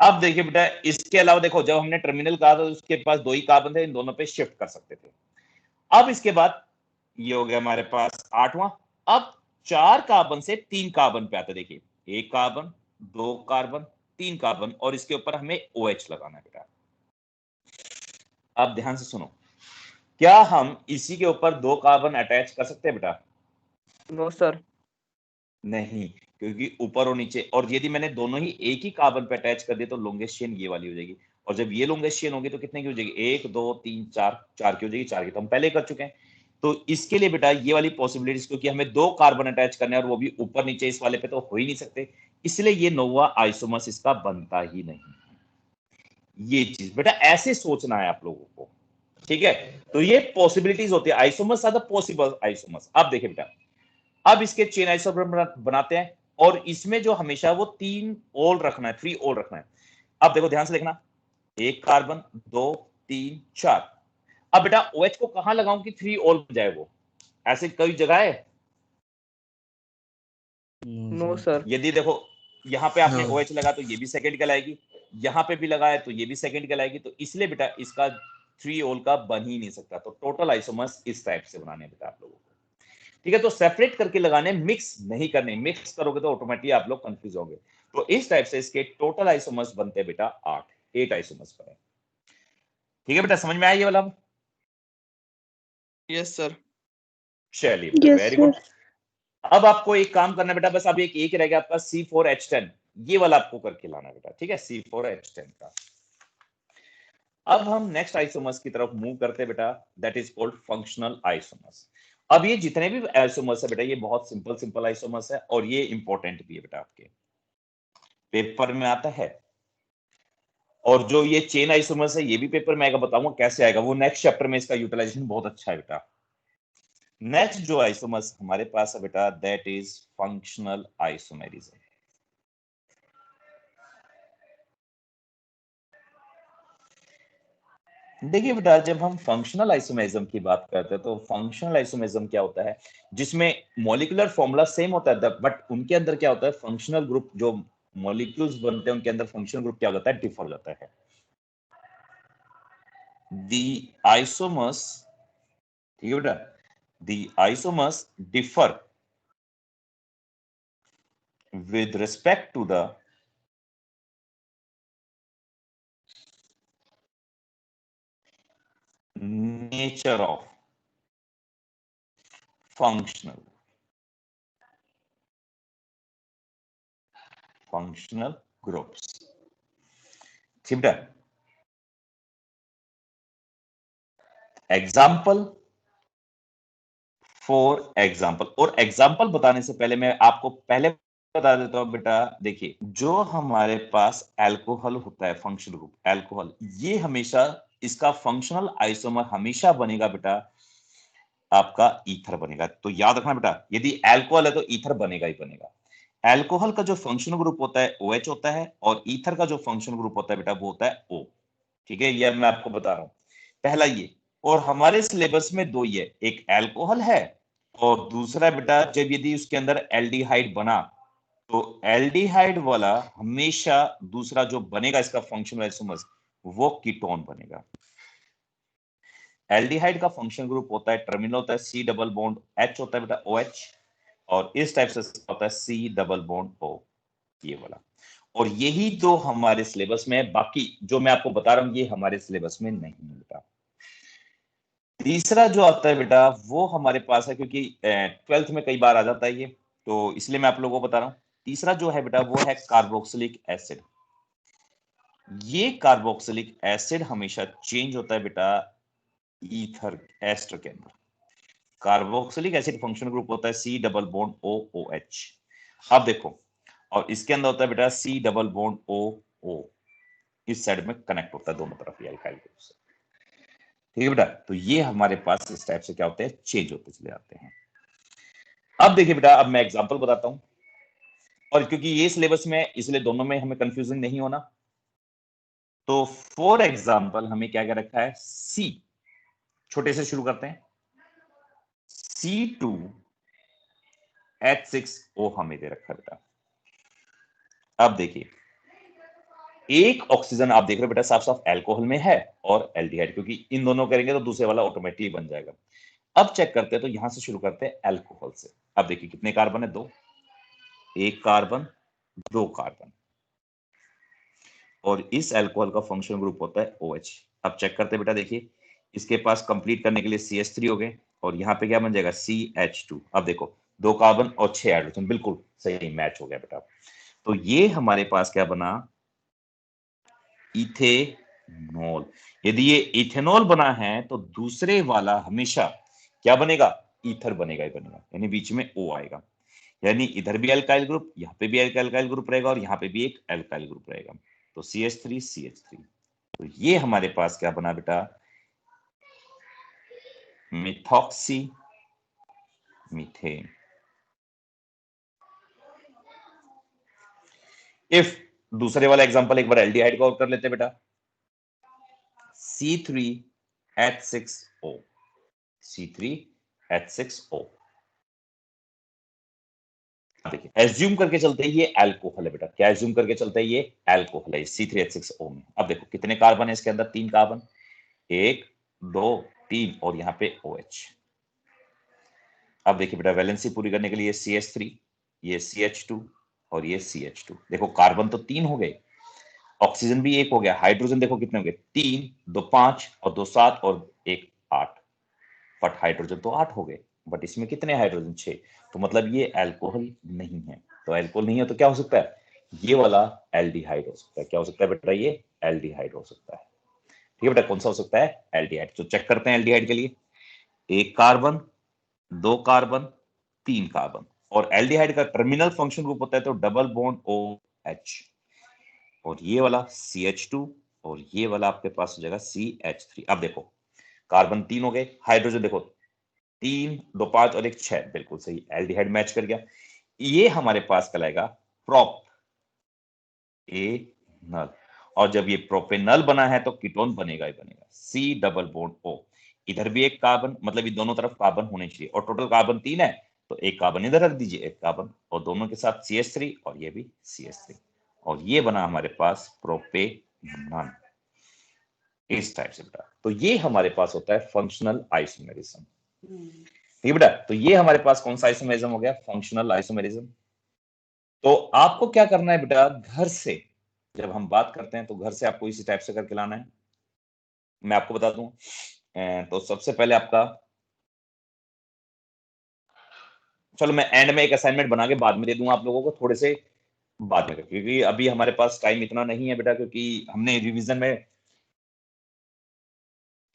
अब देखिए बेटा, इसके अलावा देखो, जब हमने टर्मिनल कहा था उसके पास 2 ही कार्बन थे, इन दोनों पे शिफ्ट कर सकते थे। अब इसके बाद ये हो गया हमारे पास 8वां। अब 4 कार्बन से 3 कार्बन पे आते हैं। देखिए 1 कार्बन 2 कार्बन 3 कार्बन, और इसके ऊपर हमें OH लगाना है बेटा। अब ध्यान से सुनो, क्या हम इसी के ऊपर 2 कार्बन अटैच कर सकते हैं बेटा? No sir. नहीं, क्योंकि ऊपर और नीचे, और यदि मैंने दोनों ही एक ही कार्बन पे अटैच कर दिए तो लॉन्गेस्ट चेन ये वाली हो जाएगी, और जब ये लॉन्गेस्ट चेन होगी तो कितने की हो जाएगी? 1 2 3 4, 4 की हो जाएगी। 4 की तो हम पहले कर चुके हैं। तो इसके लिए बेटा ये वाली पॉसिबिलिटीज, क्योंकि हमें 2 कार्बन अटैच करने हैं और वो भी ऊपर नीचे, इस वाले पे तो हो ही नहीं सकते, इसलिए ये नोवा आइसोमर्स इसका बनता ही नहीं। ये चीज बेटा ऐसे सोचना है आप लोगों को, ठीक है? तो ये पॉसिबिलिटीज होती है, isomers are the possible isomers. अब देखिए बेटा, अब इसके चेन आइसोमर बनाते हैं, और इसमें जो हमेशा वो 3 ओल रखना है, 3 ओल रखना है। अब देखो ध्यान से देखना, 1 कार्बन 2 3 4। अब बेटा OH को कहां लगाऊं कि 3 ओल बन जाए? वो ऐसे कई जगह है? No sir. यदि देखो यहां पे आपने OH लगा तो ये भी सेकंड कहलाएगी, यहां पे भी लगाए तो ये भी सेकंड कहलाएगी, तो इसलिए बेटा इसका 3 ओल का बन ही नहीं सकता। तो टोटल आइसोमर्स इस टाइप से बनाने बेटा आप लोगों को, ठीक है? तो सेपरेट करके लगाने, मिक्स नहीं करने। मिक्स करोगे तो ऑटोमेटिकली आप लोग कंफ्यूज होंगे। तो इस टाइप से इसके टोटल आइसोमर्स बनते हैं बेटा 8 आइसोमर्स बने। ठीक है बेटा, समझ में आया ये वाला? Yes sir. चलिए बेटा, Yes, वेरी sir. गुड। अब आपको एक काम करना है बेटा, बस अब एक ही रह गया आपका C4H10, ये वाला आपको करके लाना है बेटा, ठीक है? C4H10 का। अब हम नेक्स्ट आइसोमर्स की तरफ मूव करते हैं बेटा, that is called functional isomers. अब ये जितने भी आइसोमर्स है बेटा, ये बहुत सिंपल सिंपल आइसोमर्स है, और ये इंपॉर्टेंट भी है बेटा, आपके पेपर में आता है। और जो ये चेन आइसोमर्स है ये भी पेपर में आएगा, बताऊंगा कैसे आएगा, वो नेक्स्ट चैप्टर में इसका यूटिलाइजेशन बहुत अच्छा है बेटा। नेक्स्ट जो आइसोमर्स हमारे पास है बेटा, दैट इज फंक्शनल आइसोमेरिज्म। देखिए बेटा, जब हम फंक्शनल आइसोमेरिज्म की बात करते हैं तो फंक्शनल आइसोमेरिज्म क्या होता है, जिसमें मॉलिक्यूलर फॉर्मूला सेम होता है, बट उनके अंदर क्या होता है, फंक्शनल ग्रुप जो मॉलिक्यूल्स बनते हैं उनके अंदर फंक्शनल ग्रुप क्या होता है, डिफर हो जाता है। दी आइसोमर्स, ठीक है बेटा, the isomers differ with respect to the nature of functional groups। ठीक है, एग्जाम्पल फॉर एग्जाम्पल। और एग्जाम्पल बताने से पहले मैं आपको पहले बता देता हूं बेटा, देखिए जो हमारे पास अल्कोहल होता है, फंक्शनल ग्रुप अल्कोहल, ये हमेशा इसका फंक्शनल आइसोमर हमेशा बनेगा बेटा आपका ईथर बनेगा। तो याद रखना बेटा, यदि अल्कोहल है तो ईथर बनेगा ही बनेगा। अल्कोहल का जो फंक्शनल ग्रुप होता है OH होता है, और ईथर का जो फंक्शनल ग्रुप होता है बेटा वो होता है O। ठीक है, ये मैं आपको बता रहा हूं, पहला ये। और हमारे सिलेबस में 2 ही है, एक अल्कोहल है और दूसरा बेटा जब यदि उसके अंदर एल्डिहाइड बना तो एल्डिहाइड वाला हमेशा दूसरा जो बनेगा इसका फंक्शनल आइसोमर्स, वो कीटोन बनेगा। एल्डिहाइड का फंक्शन ग्रुप होता है, टर्मिनल होता है सी डबल बॉन्ड, एच होता है बेटा OH, और इस टाइप से होता है सी डबल बॉन्ड O, ये वाला। और यही दो हमारे सिलेबस में है, बाकी जो मैं आपको बता रहा हूं ये हमारे सिलेबस में नहीं है बेटा। तीसरा जो आता है बेटा वो हमारे पास है, क्योंकि 12th में कई बार आ जाता है ये, तो इसलिए मैं आप लोगों को बता रहा हूं। तीसरा जो है बेटा वो है कार्बोक्सिलिक एसिड। ये कार्बोक्सिलिक एसिड हमेशा चेंज होता है बेटा ईथर एस्टर के अंदर। कार्बोक्सिलिक एसिड फंक्शन ग्रुप होता है सी डबल बॉन्ड OOH। अब देखो, और इसके अंदर होता है बेटा सी डबल बॉन्ड OO, इस साइड में कनेक्ट होता है दोनों तरफ ये अल्काइल ग्रुप से। ठीक है बेटा, तो ये हमारे पास इस टाइप से क्या होते हैं, चेंज होते चले जाते हैं। अब देखिए बेटा, अब मैं एग्जांपल बताता हूं, और क्योंकि ये सिलेबस में इसलिए दोनों में हमें कंफ्यूजन नहीं होना। तो फॉर एग्जांपल हमें क्या क्या रखा है, सी, छोटे से शुरू करते हैं, C2H6O हमें दे रखा है बेटा। अब देखिए, एक ऑक्सीजन आप देख रहे हो बेटा साफ साफ एल्कोहल में है और एल्डिहाइड, क्योंकि इन दोनों करेंगे तो दूसरे वाला ऑटोमेटिकली बन जाएगा। अब चेक करते हैं, तो यहां से शुरू करते हैं एल्कोहल से। अब देखिए कितने कार्बन है, 2, एक कार्बन, 2 कार्बन, और इस अल्कोहल का फंक्शनल ग्रुप होता है OH। अब चेक करते हैं बेटा, देखिए इसके पास कंप्लीट करने के लिए CH3 हो गए, और यहाँ पे क्या बन जाएगा CH2। अब देखो 2 कार्बन और 6 हाइड्रोजन, बिल्कुल सही मैच हो गया बेटा। तो ये हमारे पास क्या बना, इथेनॉल। यदि ये इथेनॉल बना है तो दूसरे वाला हमेशा क्या बनेगा, ईथर बनेगा ही बनेगा, यानी बीच में O आएगा, यानी इधर भी अल्काइल ग्रुप, यहाँ पे भी अल्काइल ग्रुप रहेगा, और यहाँ पे भी एक अल्काइल ग्रुप रहेगा, तो CH3 CH3। तो ये हमारे पास क्या बना बेटा, मिथॉक्सी मीथेन। इफ दूसरे वाला एग्जांपल एक बार एल्डिहाइड का और कर लेते हैं बेटा, C3H6O, C3H6O। देखिए एज्यूम करके चलते हैं ये अल्कोहल है बेटा, क्या एज्यूम करके चलते हैं, ये अल्कोहल है C3H6O में। अब देखो कितने कार्बन है इसके अंदर, 3 कार्बन, 1 2 3, और यहाँ पे OH। अब देखिए बेटा वैलेंसी पूरी करने के लिए CH3, ये CH2 और ये CH2। देखो कार्बन तो 3 हो गए, ऑक्सीजन भी 1 हो गया, हाइड्रोजन देखो कितने हो गए, 3 2 5 और 2 7 और 1 8, बट हाइड्रोजन तो 8 हो गए, बट इसमें कितने हाइड्रोजन, 6। तो मतलब ये अल्कोहल नहीं है। तो अल्कोहल नहीं है तो क्या हो सकता है, ये वाला एल्डिहाइड हो सकता है। क्या हो सकता है बेटा, ये एल्डिहाइड हो सकता है। ठीक है बेटा, कौन सा हो सकता है, एल्डिहाइड। तो चेक करते हैं एल्डिहाइड के लिए, 1 कार्बन, 2 कार्बन, 3 कार्बन, और एल्डिहाइड का टर्मिनल फंक्शन ग्रुप होता है तो डबल बॉन्ड OH, और ये वाला CH2, और ये वाला आपके पास हो जाएगा CH3। अब देखो कार्बन 3 हो गए, हाइड्रोजन देखो 3 2 5 और 1 6, बिल्कुल सही, एल्डिहाइड मैच कर गया। ये हमारे पास कहलाएगा प्रोप ए नल, और जब ये प्रोपेनल बना है तो कीटोन बनेगा ही बनेगा, C डबल बॉन्ड O। इधर भी एक कार्बन, मतलब ये दोनों तरफ कार्बन होने चाहिए, और टोटल कार्बन 3 है, तो एक कार्बन इधर रख दीजिए, एक कार्बन, और दोनों के साथ CH3, और ये भी CH3, और ये बना हमारे पास प्रोपेनॉन, इस टाइप से बेटा। तो ये हमारे पास होता है फंक्शनल आइसोमेरिज्म। ठीक है बेटा, तो ये हमारे पास कौन सा आइसोमेरिज्म हो गया, फंक्शनल आइसोमेरिज्म। तो आपको क्या करना है बेटा, घर से जब हम बात करते हैं तो घर से आपको इसी टाइप से करके लाना है। मैं आपको बता दूं, तो सबसे पहले आपका, चलो मैं एंड में एक असाइनमेंट बना के बाद में दे दूंगा आप लोगों को, थोड़े से बाद में, क्योंकि अभी हमारे पास टाइम इतना नहीं है बेटा, क्योंकि हमने रिवीजन में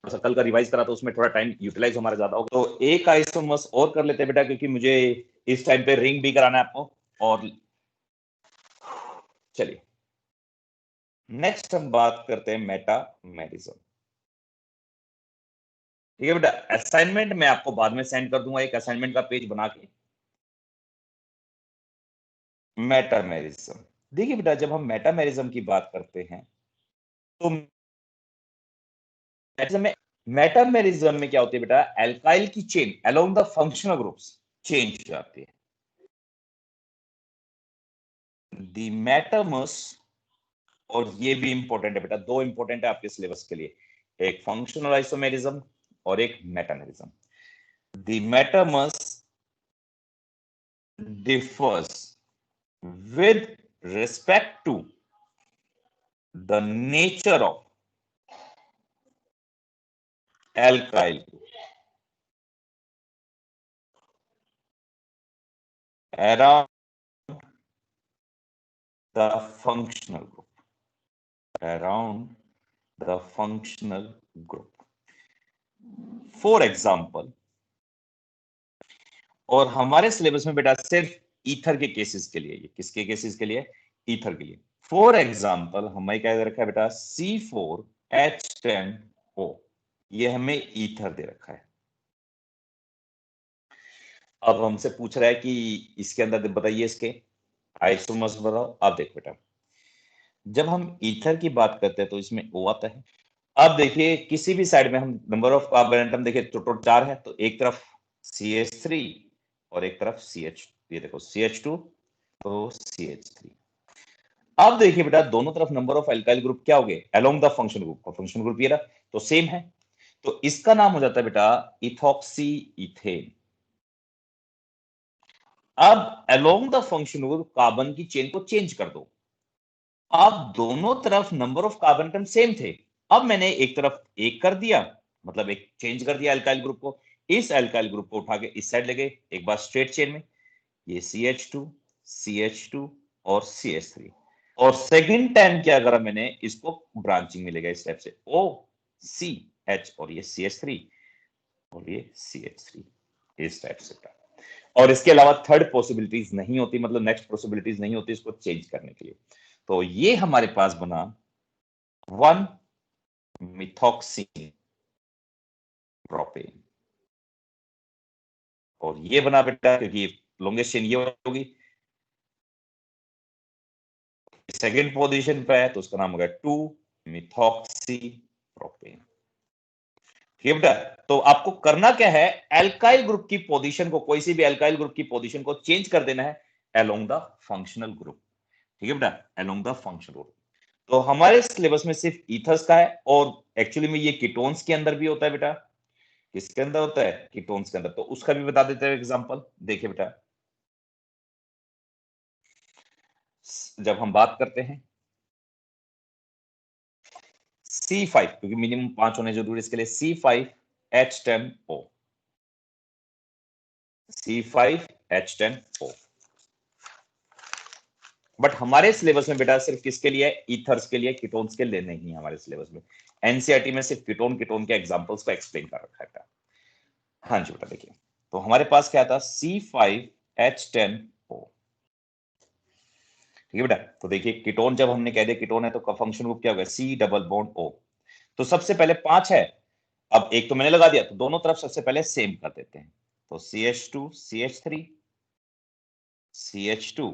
कल का रिवाइज करा तो उसमें थोड़ा टाइम यूटिलाइज हमारा ज्यादा होगा। तो एक आइसोमर्स और कर लेते हैं बेटा, क्योंकि मुझे इस टाइम पे रिंग भी कराना है आपको। और चलिए नेक्स्ट हम बात करते हैं मेटामेरिज्म। ठीक है बेटा, असाइनमेंट मैं आपको बाद में सेंड कर दूंगा, एक असाइनमेंट का पेज बना के। मेटामेरिज्म, देखिए बेटा जब हम मेटामेरिज्म की बात करते हैं तो मेटामेरिज्म में क्या होती है बेटा, एल्काइल की chain along the functional groups change हो जाती है। द मेटामर्स, और ये भी इंपॉर्टेंट है बेटा, 2 इंपॉर्टेंट है आपके सिलेबस के लिए, एक फंक्शनल आइसोमेरिज्म और एक metamerism. The metamers differs with respect to the nature of alkyl group around the functional group. For example, और हमारे सिलेबस में बेटा सिर्फ ईथर के केसेस के लिए, ये किसके केसेस के लिए? ईथर के लिए। फॉर एग्जाम्पल हमें क्या दे रखा है बेटा? C4H10O, ये हमें ईथर दे रखा है। अब हमसे पूछ रहा है कि इसके अंदर बताइए इसके आइसोमर्स बताओ। अब देख बेटा, जब हम ईथर की बात करते हैं तो इसमें O आता है। अब देखिए किसी भी साइड में हम नंबर ऑफ कार्बन एटम देखिए टोटल 4 है, तो एक तरफ CH3 और एक तरफ CH, ये देखो CH2 तो CH3। अब देखिए बेटा दोनों तरफ नंबर ऑफ एल्काइल ग्रुप क्या हो गए? अलोंग द फंक्शन ग्रुप, का फंक्शन ग्रुप ये रहा तो सेम है, तो इसका नाम हो जाता है बेटा इथॉक्सी इथेन। अब along the function group carbon की चेन को चेंज कर दो। अब दोनों तरफ number of carbon atom same थे, अब मैंने एक तरफ एक कर दिया, मतलब एक चेंज कर दिया अल्काइल ग्रुप को। इस अल्काइल ग्रुप को उठा के इस साइड ले गए, एक बार स्ट्रेट चेन में, ये CH2 CH2 और CH3, और सेकंड टाइम क्या करा मैंने, इसको ब्रांचिंग में ले गया इस टाइप से OCH, और ये CH3 और ये CH3 इस टाइप से। और इसके अलावा थर्ड पॉसिबिलिटीज नहीं होती, मतलब नेक्स्ट पॉसिबिलिटीज नहीं होती इसको चेंज करने के लिए। तो ये हमारे पास बना 1-मिथॉक्सी प्रोपेन, और ये बना बेटा क्योंकि लॉन्गेस्ट चेन ये होगी, सेकंड पोजीशन पे है तो उसका नाम हो गया 2-मिथॉक्सी प्रोपेन। ठीक है बेटा, तो आपको करना क्या है, एल्काइल ग्रुप की पोजीशन को, कोई सी भी एल्काइल ग्रुप की पोजीशन को चेंज कर देना है अलोंग द फंक्शनल ग्रुप। ठीक है बेटा, अलोंग द फंक्शनल ग्रुप। तो हमारे सिलेबस में सिर्फ ईथर्स का है, और एक्चुअली में ये कीटोन्स के अंदर भी होता है बेटा। किसके अंदर होता है? कीटोन्स के अंदर। तो उसका भी बता देते हैं एग्जांपल। देखिए बेटा, जब हम बात करते हैं C5, क्योंकि मिनिमम 5 होने जरूरी, इसके लिए C5H10O, C5H10O। बट हमारे सिलेबस में बेटा सिर्फ किसके लिए? ईथर्स के लिए, कीटोन्स के लिए नहीं। हमारे सिलेबस में एनसीईआरटी में सिर्फ कीटोन के एग्जांपल्स को एक्सप्लेन कर रखा है। हाँ जी बेटा, देखिए तो हमारे पास क्या था? C5H10O। ठीक है बेटा, तो देखिए कीटोन जब हमने कह दिया कीटोन है तो फंक्शन ग्रुप क्या हो गया? C double bond O। तो सबसे पहले 5 है, अब एक तो मैंने लगा दिया, तो दोनों तरफ सबसे पहले सेम कर देते हैं। तो CH2 CH3 CH2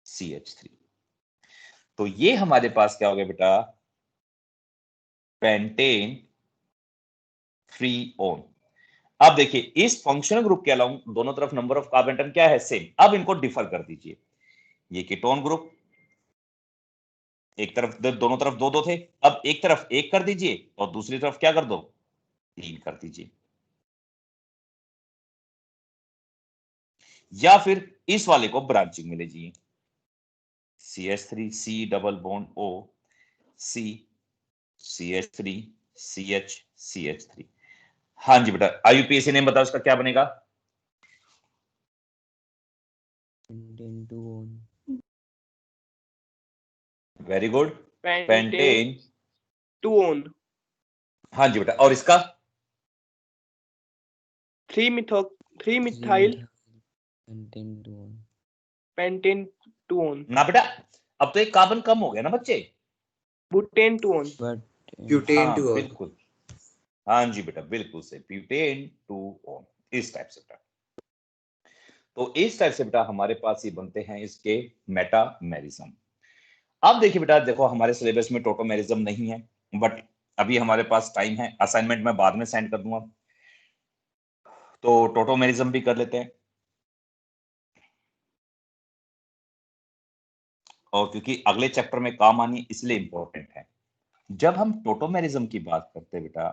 CH3, तो ये हमारे पास क्या हो गया बेटा? Pentane free own. अब देखिए इस फंक्शनल ग्रुप के अलावा दोनों तरफ नंबर ऑफ कार्बन एटम क्या है? सेम। अब इनको डिफर कर दीजिए, ये कीटोन ग्रुप एक तरफ, दोनों तरफ 2-2 थे, अब एक तरफ 1 कर दीजिए और दूसरी तरफ क्या कर दो? 3 कर दीजिए। या फिर इस वाले को ब्रांचिंग में ले जाइए, CH3 C double bond O C CH3 CH CH3। हाँ जी बेटा, IUPAC ने बताओ इसका क्या बनेगा? वेरी गुड, पेंटेन 2-on, हाँ जी बेटा, और इसका 3-methyl pentane 2-on, ना बेटा, अब तो एक कार्बन कम हो गया ना बच्चे। butane 2-on, ब्यूटेन हाँ टू बिल्कुल, हाँ जी बेटा बिल्कुल से, ब्यूटेन 2-on, इस टाइप से बेटा। तो इस टाइप से बेटा हमारे पास ये बनते हैं इसके मेटामेरिज्म। अब देखिए बेटा, देखो हमारे सिलेबस में टोटोमेरिज्म नहीं है, बट अभी हमारे पास टाइम है, असाइनमेंट मैं बाद में सेंड कर दूंगा, तो टोटोमेरिज्म भी कर लेते हैं। और क्योंकि अगले चैप्टर में काम आनी इसलिए इंपॉर्टेंट है। जब हम टोटोमेरिज्म की बात करते हैं बेटा,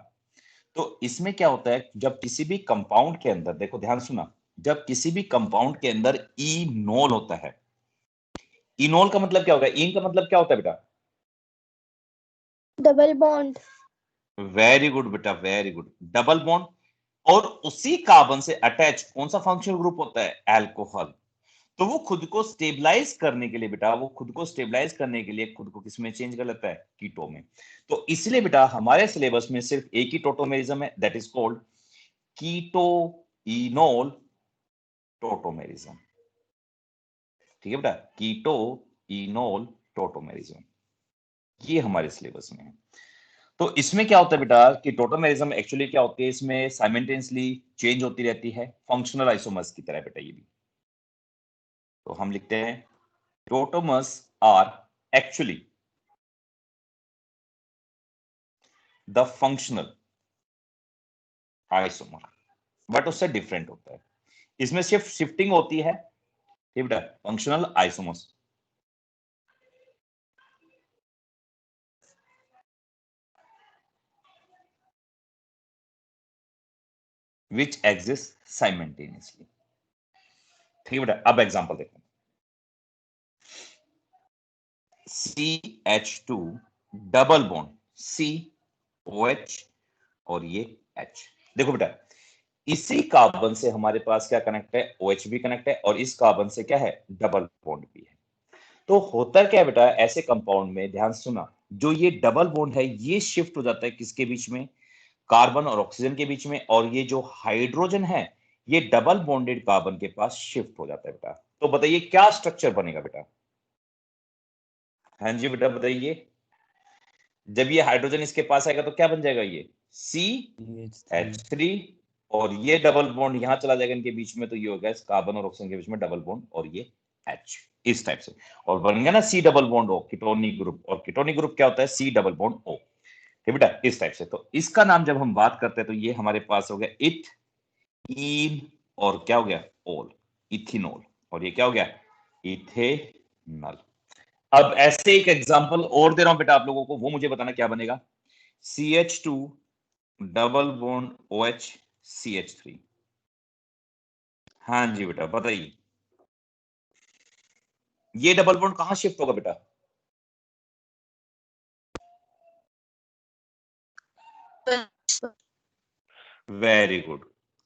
तो इसमें क्या होता है, जब किसी भी कंपाउंड के अंदर, देखो ध्यान सुना, जब किसी भी कंपाउंड के अंदर इनोल होता है, इनोल का मतलब क्या होगा, इन का मतलब क्या होता है बेटा? Double bond. वेरी गुड बेटा, वेरी गुड, डबल बॉन्ड। और उसी कार्बन से अटैच कौन सा फंक्शनल ग्रुप होता है? अल्कोहल। तो वो खुद को स्टेबलाइज करने के लिए बेटा, वो खुद को स्टेबलाइज करने के लिए खुद को किसमें चेंज कर लेता है? कीटो में। तो इसलिए बेटा हमारे सिलेबस में सिर्फ एक ही टोटोमेरिज्म है, that is called keto enol tautomerism. ठीक है बेटा, कीटो इनोल टोटोमेरिज्म, ये हमारे सिलेबस में है। तो इसमें क्या होता है बेटा कि टोटोमेरिज्म एक्चुअली क्या होती है, इसमें साइमल्टेनियसली चेंज होती रहती है, फंक्शनल आइसोमर्स की तरह बेटा ये भी। तो हम लिखते हैं tautomers are actually the functional isomer, but उससे डिफरेंट होता है, इसमें सिर्फ शिफ्टिंग होती है, ठीक बेटा, functional isomers. which exist simultaneously। ठीक है बेटा, अब एग्जांपल देखो, CH2 डबल बॉन्ड COH और ये H। देखो बेटा, इसी कार्बन से हमारे पास क्या कनेक्ट है? OH भी कनेक्ट है, और इस कार्बन से क्या है? डबल बॉन्ड भी है। तो होता क्या है बेटा, ऐसे कंपाउंड में, ध्यान सुना, जो ये डबल बॉन्ड है ये शिफ्ट हो जाता है किसके बीच में? कार्बन और ऑक्सीजन के बीच में, और ये जो हाइड्रोजन है ये डबल बॉन्डेड कार्बन के पास शिफ्ट हो जाता है बेटा। तो बताइए क्या स्ट्रक्चर बनेगा बेटा? हाँ जी बेटा बताइए, जब ये हाइड्रोजन इसके पास आएगा तो क्या बन जाएगा? ये CH3, और ये डबल बॉन्ड यहां चला जाएगा इनके बीच में, तो ये हो गया कार्बन और ऑक्सीजन के बीच में डबल बॉन्ड, और ये H इस टाइप से, और बन गया ना C double bond O, ketonic group. और कीटोनिक ग्रुप क्या होता है? C double bond O। ठीक बेटा, इस टाइप से। तो इसका नाम जब हम बात करते हैं तो ये हमारे पास हो गया इथ, इन, और क्या हो गया? ओल, इथिनोल। और ये क्या हो गया? इथेनॉल। अब ऐसे एक एग्जांपल और दे रहा हूं बेटा आप लोगों को, वो मुझे बताना क्या बनेगा। CH2 double bond OH CH3। हाँ जी बेटा बताइए, ये डबल बॉन्ड कहां शिफ्ट होगा बेटा? वेरी गुड,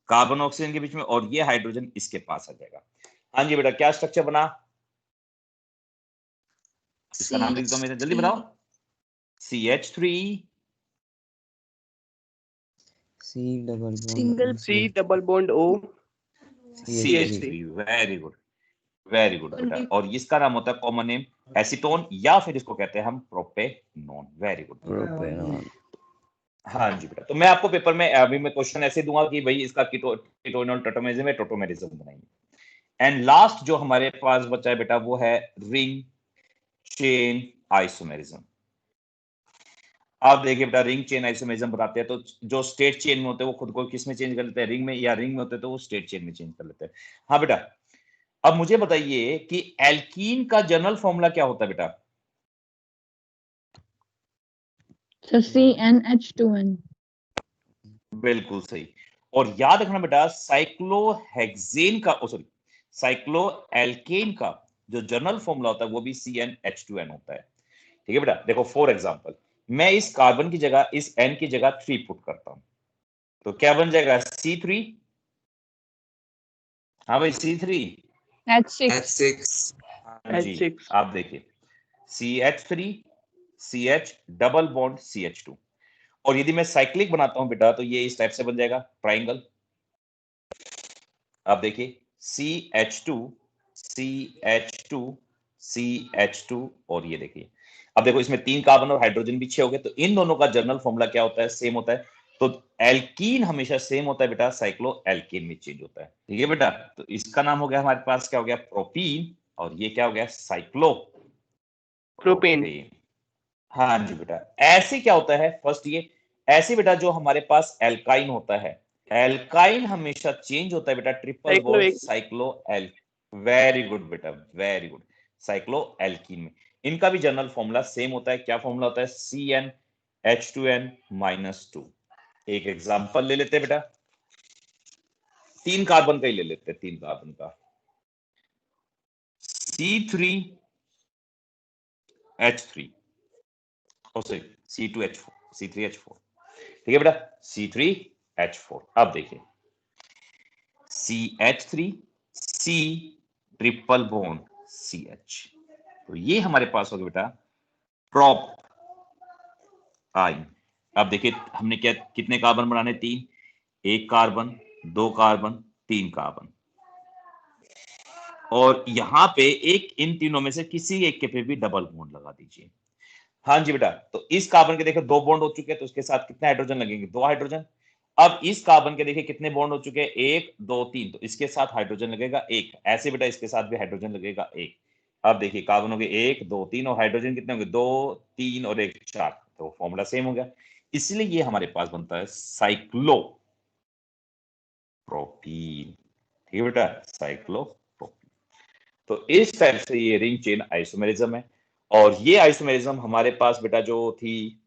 कार्बन ऑक्सीजन के बीच में, और ये हाइड्रोजन इसके पास आ जाएगा। हाँ जी बेटा, क्या स्ट्रक्चर बना? इसका नाम लिख दो मेरे, जल्दी बताओ। CH3 C double Single bond C double bond O CH3। Very good, very good बेटा। और इसका नाम होता है कॉमन नेम एसीटोन, या फिर इसको कहते हैं हम प्रोपेनॉन। Very good. प्रोपेनॉन। हाँ जी बेटा, तो मैं आपको पेपर में अभी मैं क्वेश्चन ऐसे दूंगा कि भाई इसका कीटोइनोल टोटोमेरिज्म है, टोटोमेरिज्म बनाइए। एंड लास्ट जो हमारे पास बचा है बेटा वो है रिंग चेन आइसोमेरिज्म। आप देखिए बेटा, रिंग चेन आइसोमेरिज्म बताते हैं तो जो स्टेट चेन में होते हैं वो खुद को किस में चेंज कर लेते हैं? रिंग में। या रिंग में होते हैं तो वो स्टेट चेन में चेंज कर लेते हैं। हाँ बेटा, अब मुझे बताइए कि एल्कीन का जनरल फॉर्मूला क्या होता है बेटा? CnH2n। बिल्कुल सही। और याद रखना बेटा, साइक्लोहेक्सेन का, सॉरी, साइक्लोएल्केन का जो जनरल फॉर्मूला होता है वो भी CnH2n होता है। ठीक है बेटा, देखो फॉर एग्जांपल, मैं इस कार्बन की जगह, इस N की जगह 3 पुट करता हूं, तो क्या बन जाएगा? C3। हाँ भाई C3। H6। हाँ जी, H6 आप देखिए CH3 CH double bond CH2। और यदि मैं साइक्लिक बनाता हूं बेटा तो ये इस टाइप से बन जाएगा, ट्राइंगल। आप देखिए CH2 CH2 CH2, और ये देखिए, अब देखो इसमें 3 कार्बन और हाइड्रोजन भी 6 हो गए, तो इन दोनों का जनरल फॉर्मूला क्या होता है? सेम होता है। तो एल्कीन हमेशा सेम होता है बेटा, साइक्लो एल्कीन में चेंज होता है। ठीक है बेटा, तो इसका नाम हो गया हमारे पास क्या हो गया? प्रोपीन। और ये क्या हो गया? Cyclo propane. हाँ जी बेटा, ऐसे क्या होता है फर्स्ट, ये ऐसे बेटा जो हमारे पास एल्काइन होता है, एल्काइन हमेशा चेंज होता है बेटा ट्रिपल साइक्लो बॉन्ड एक साइक्लो एल। वेरी गुड बेटा, वेरी गुड। साइक्लो एल्कीन में इनका भी जनरल फॉर्मूला सेम होता है। क्या फॉर्मूला होता है? CnH2n H2n-2। एक एग्जांपल ले लेते हैं बेटा, 3 कार्बन का ही ले लेते हैं, 3 कार्बन का। C3H3 C2H4 C3H4, ठीक है बेटा, C3H4। अब देखिए CH3 C triple bond CH, तो ये हमारे पास होगा बेटा प्रोप आइन। अब देखिए हमने क्या कितने कार्बन बनाने, 3, 1 कार्बन, 2 कार्बन, 3 कार्बन, और यहां पे एक इन तीनों में से किसी एक के पे भी डबल बॉन्ड लगा दीजिए। हाँ जी बेटा, तो इस कार्बन के देखिए 2 बॉन्ड हो चुके हैं, तो उसके साथ कितने हाइड्रोजन लगेंगे, 2 हाइड्रोजन। अब इस कार्बन के देखिए कितने बॉन्ड हो चुके हैं, 1 2 3, तो इसके साथ हाइड्रोजन लगेगा 1, ऐसे बेटा इसके साथ भी हाइड्रोजन लगेगा 1। अब देखिए कार्बन हो गए 1 2 3, और हाइड्रोजन कितने होंगे, 2 3 और 1 4, तो फॉर्मूला सेम हो गया। इसलिए ये हमारे पास बनता है साइक्लोप्रोपीन, ठीक है बेटा, साइक्लोप्रोपीन। तो इस टाइप से ये रिंग चेन आइसोमेरिज्म है, और ये आइसोमेरिज्म हमारे पास बेटा जो थी